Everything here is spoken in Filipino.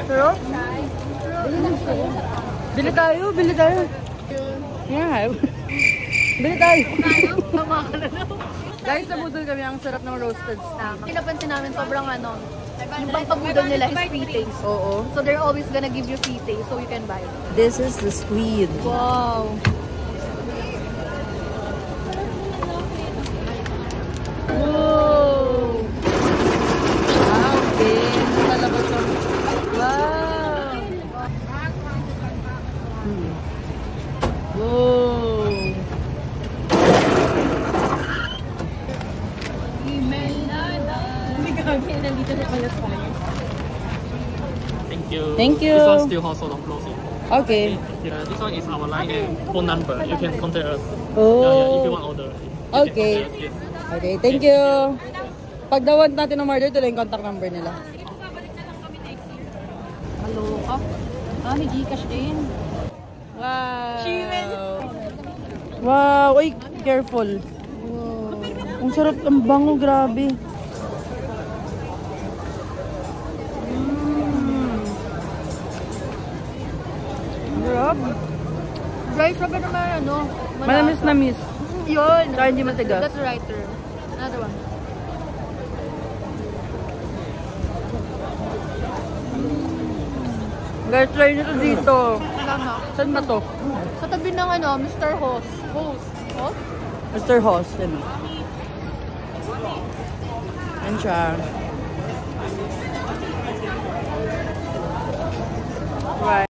Pero? Bili tayo, bili tayo. Yeah. Bili tayo. Guys, sa budol kami, ang sarap ng roasted snack. Pinapansin namin sobrang ano, yung pampabudol nila is free taste. Oo. So they're always gonna give you free taste so you can buy it. This is the squid. Wow. Wow! Wow, okay. Talabas ang... Wow! Wow! Thank you. Thank you. This one still hot, so don't close it. Okay. Yeah, this one is our line and phone number. You can contact us. Oh. Yeah, if you want order. Okay. Okay, thank you. Pag dawat natin ng order, ito lang yung contact number nila. Hello. May Gcash din. Wow! Wow! Uy, careful. Wow. Ang sarap, ang bango, grabe. Sarap. Dry siya ba naman ano? Manamis na miss. Yun. Saka hindi matigas. That's the right term. Another one. Guys, try nyo to dito. Tama. Saan ba to? Sa tabi ng ano, Mr. Host. Host? Mr. Hoss. Yan siya. Right.